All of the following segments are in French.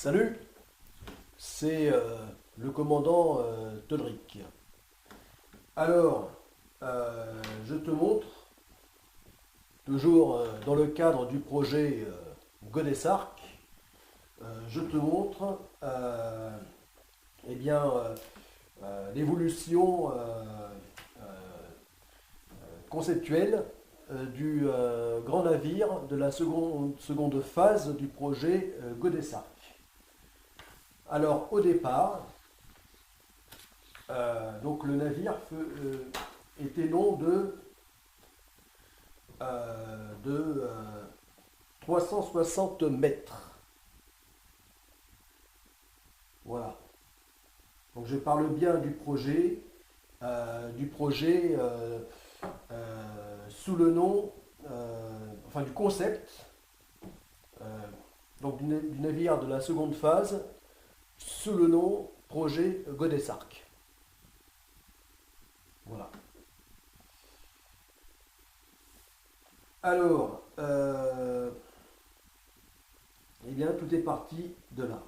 Salut, c'est le commandant Todrick. Alors, je te montre, toujours dans le cadre du projet Godessark, je te montre eh bien, l'évolution conceptuelle du grand navire de la seconde phase du projet Godessark. Alors, au départ, donc le navire était long de 360 mètres. Voilà. Donc je parle bien du projet sous le nom, enfin du concept, donc du navire de la seconde phase, sous le nom projet Godessark. Voilà. Alors, eh bien, tout est parti de là.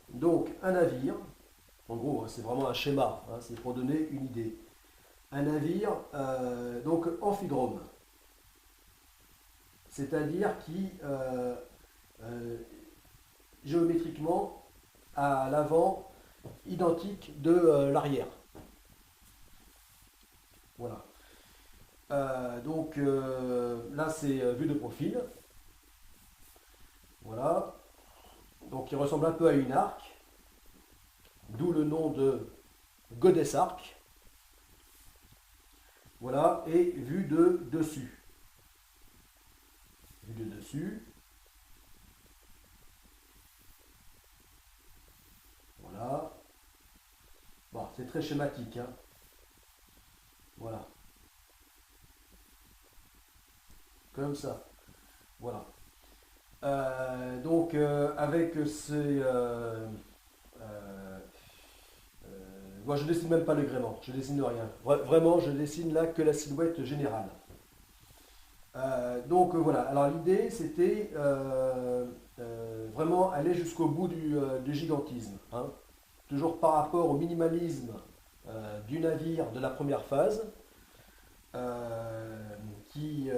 Donc, un navire, en gros, c'est vraiment un schéma, hein, c'est pour donner une idée. Un navire, donc amphidrome, c'est-à-dire qui, géométriquement, a l'avant identique de l'arrière. Voilà. Donc là, c'est vue de profil. Voilà. Donc il ressemble un peu à une arc, d'où le nom de Godessark. Voilà, et vue de dessus. Vue de dessus. Voilà. Bon, c'est très schématique, hein. Voilà. Comme ça. Voilà. Donc avec ces... moi je dessine même pas le gréement, je dessine rien. Vraiment, je dessine là que la silhouette générale. Donc voilà, alors l'idée c'était vraiment aller jusqu'au bout du gigantisme, hein. Toujours par rapport au minimalisme du navire de la première phase, qui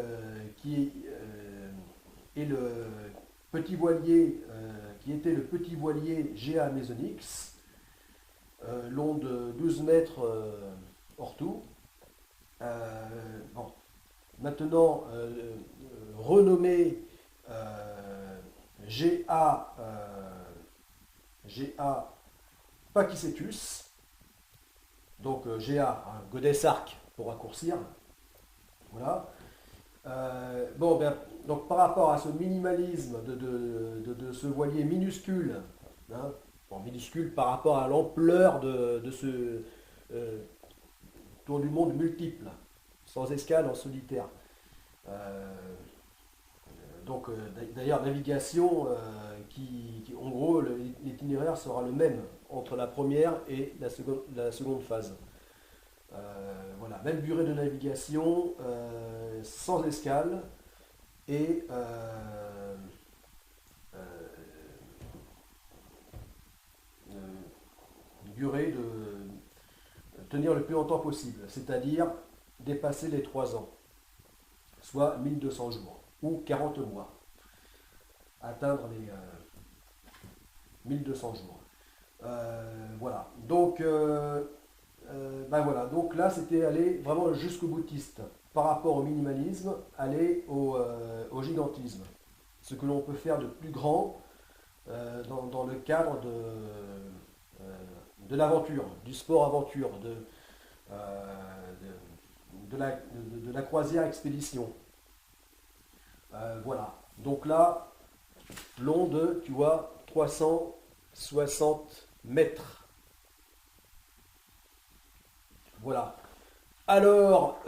est le petit voilier, qui était le petit voilier GA Mesonix, long de 12 mètres hors tout. Bon, maintenant renommé GA Pakicetus, donc GA, hein, Godessark pour raccourcir. Voilà. Bon, ben, donc par rapport à ce minimalisme de ce voilier minuscule, hein, bon, minuscule par rapport à l'ampleur de ce tour du monde multiple, sans escale en solitaire. Euh, donc d'ailleurs navigation en gros l'itinéraire sera le même entre la première et la seconde phase. Voilà, même durée de navigation sans escale et euh, une durée de tenir le plus longtemps possible, c'est-à-dire dépasser les 3 ans, soit 1200 jours ou 40 mois, atteindre les 1200 jours. Voilà. Donc, ben voilà. Donc là, c'était aller vraiment jusqu'au boutiste par rapport au minimalisme, aller au gigantisme. Ce que l'on peut faire de plus grand dans le cadre de l'aventure, du sport aventure, de la croisière expédition. Voilà. Donc là, long de, tu vois, 360 mètres. Voilà. Alors,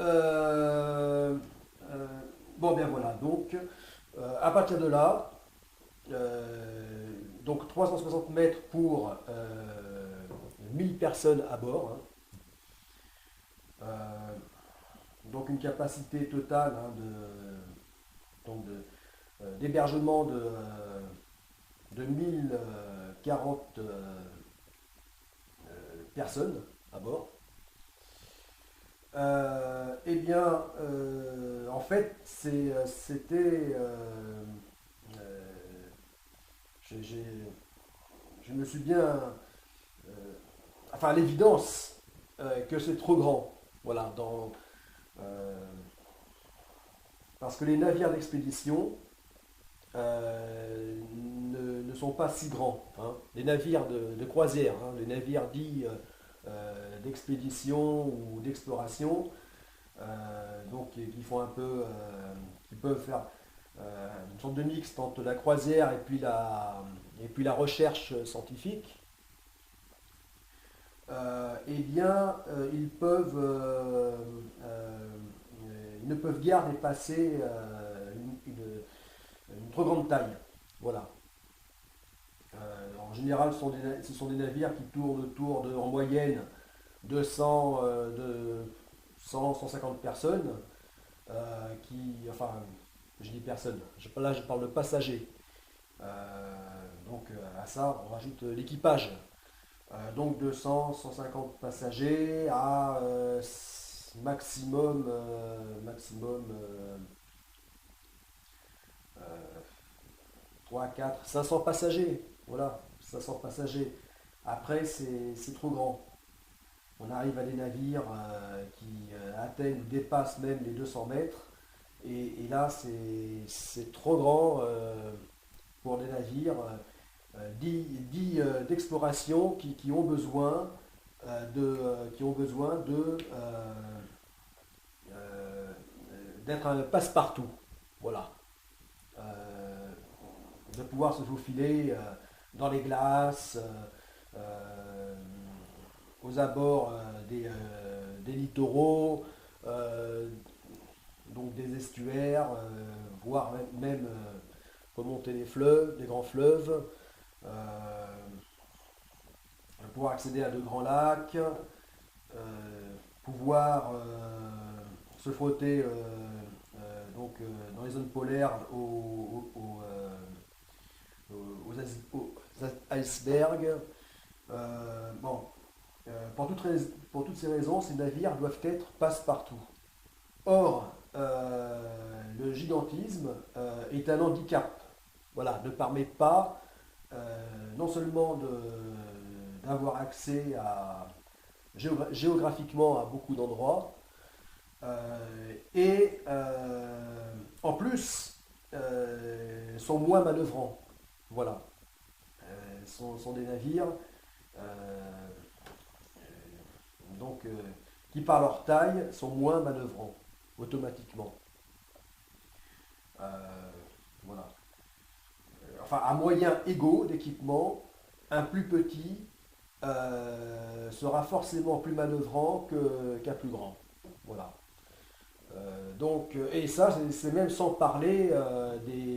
bon, bien voilà. Donc, à partir de là, donc 360 mètres pour 1000 personnes à bord, hein. Donc une capacité totale, hein, d'hébergement de 1040 personnes à bord. Eh bien, en fait, c'était... j'ai- j'ai- je me suis bien... enfin, à l'évidence que c'est trop grand. Voilà, euh, parce que les navires d'expédition ne sont pas si grands, hein. Les navires de croisière, hein, les navires dits d'expédition ou d'exploration, donc qui font un peu, qui peuvent faire une sorte de mixte entre la croisière et puis la recherche scientifique. Eh bien, ils ne peuvent guère dépasser une trop grande taille. Voilà. En général, ce sont des navires qui tournent autour de, en moyenne, de 100, 150 personnes, enfin, je dis personnes, là je parle de passagers. À ça, on rajoute l'équipage. Donc de 100, 150 passagers à maximum euh, 3, 4, 500 passagers. Voilà, 500 passagers. Après, c'est trop grand. On arrive à des navires qui atteignent ou dépassent même les 200 mètres. Et là, c'est trop grand pour des navires d'exploration qui ont besoin euh, d'être un passe-partout. Voilà. Euh, de pouvoir se faufiler dans les glaces, aux abords des littoraux, euh, donc des estuaires, voire même remonter les fleuves, des grands fleuves, pouvoir accéder à de grands lacs, pouvoir se frotter dans les zones polaires aux icebergs. Bon, pour toutes ces raisons, ces navires doivent être passe-partout. Or, le gigantisme est un handicap. Voilà, ne permet pas non seulement d'avoir accès géographiquement à beaucoup d'endroits, et en plus sont moins manœuvrants. Voilà. Sont des navires euh, donc, qui par leur taille sont moins manœuvrants automatiquement. Euh, voilà. Enfin, à moyens égaux d'équipement, un plus petit sera forcément plus manœuvrant qu'un plus grand. Voilà. Et ça, c'est même sans parler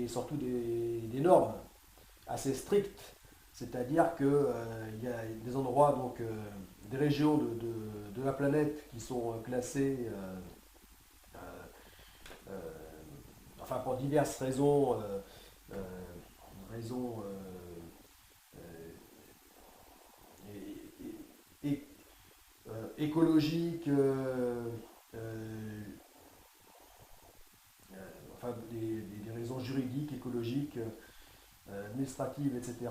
surtout des normes assez strictes. C'est-à-dire qu'il y a des endroits, des régions de la planète qui sont classées, euh, euh, enfin pour diverses raisons, euh, raisons é- é- écologiques, enfin des raisons juridiques, écologiques, administratives, etc.,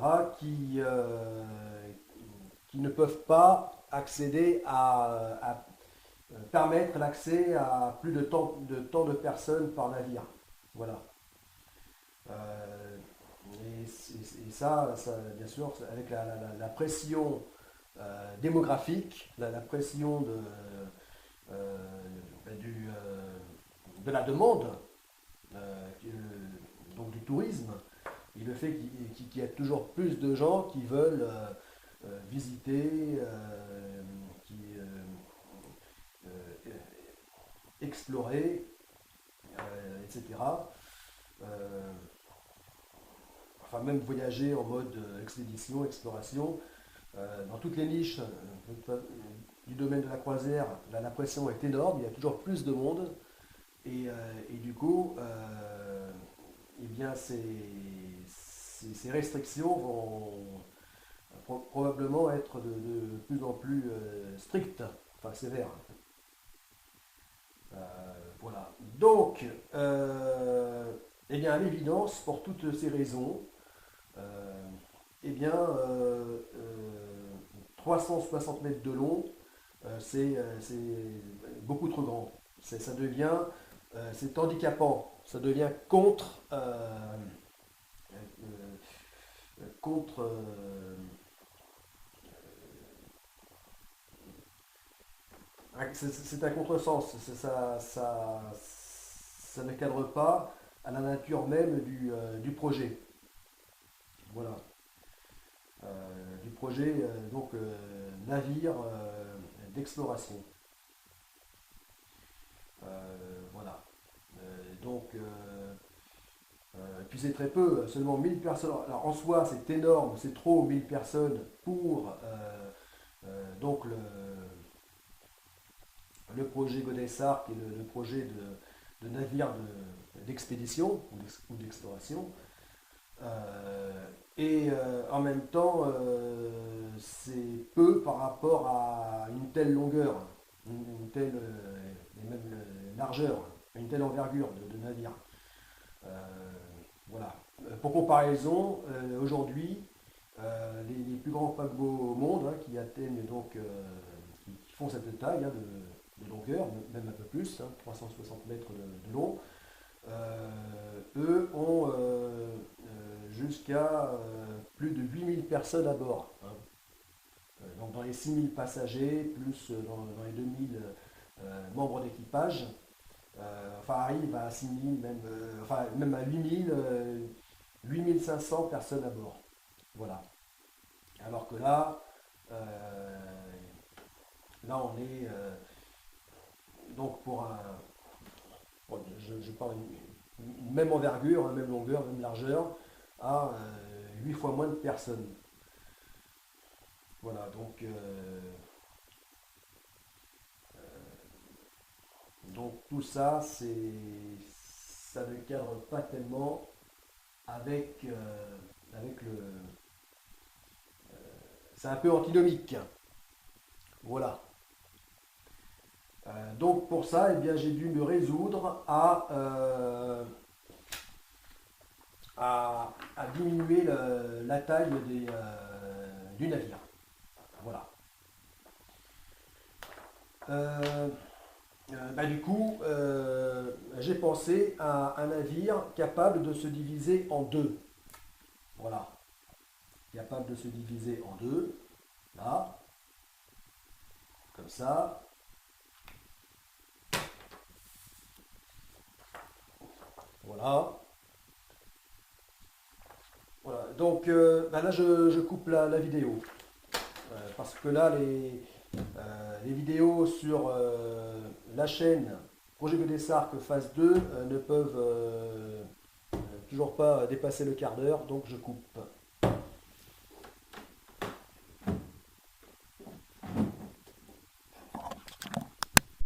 qui ne peuvent pas accéder permettre l'accès à plus de tant de personnes par navire. Voilà. Euh, et ça, bien sûr, avec la pression démographique, la pression euh, de la demande, donc du tourisme, et le fait qu'il y a toujours plus de gens qui veulent visiter, euh, explorer, etc. Euh, enfin même voyager en mode expédition, exploration. Dans toutes les niches du domaine de la croisière, la pression est énorme, il y a toujours plus de monde. Et du coup, eh bien, ces restrictions vont probablement être de plus en plus strictes, enfin sévères. Voilà. Donc, eh bien, à l'évidence, pour toutes ces raisons, eh bien, 360 mètres de long, c'est beaucoup trop grand. Ça devient, c'est handicapant. Ça devient contre c'est un contresens. Ça ne cadre pas à la nature même du projet. Voilà. Du projet donc navire d'exploration. Voilà. Puis c'est très peu, seulement 1000 personnes. Alors en soi, c'est énorme, c'est trop 1000 personnes pour donc le projet Godessark et le projet de navire d'expédition ou d'exploration. En même temps, c'est peu par rapport à une telle longueur, une telle et même largeur, une telle envergure de navire. Euh, voilà. Pour comparaison, aujourd'hui, les plus grands paquebots au monde qui atteignent donc, qui font cette taille de longueur, même un peu plus, 360 mètres de long, eux ont jusqu'à plus de 8000 personnes à bord. Donc dans les 6000 passagers, plus dans les 2000 membres d'équipage, enfin arrive à 6000, enfin même à 8000, 8500 personnes à bord. Voilà. Alors que là on est donc pour un, bon, je parle une même envergure, même longueur, même largeur, à 8 fois moins de personnes. Voilà, donc tout ça, ça ne cadre pas tellement avec le. C'est un peu antinomique. Voilà. Donc pour ça, eh bien, j'ai dû me résoudre à diminuer la taille du navire. Voilà. Du coup, j'ai pensé à un navire capable de se diviser en deux. Voilà. Capable de se diviser en deux. Là. Comme ça. Voilà. Voilà. Donc là, je coupe la vidéo. Parce que là, les vidéos sur la chaîne Projet Godessark phase 2 ne peuvent toujours pas dépasser le quart d'heure, donc je coupe.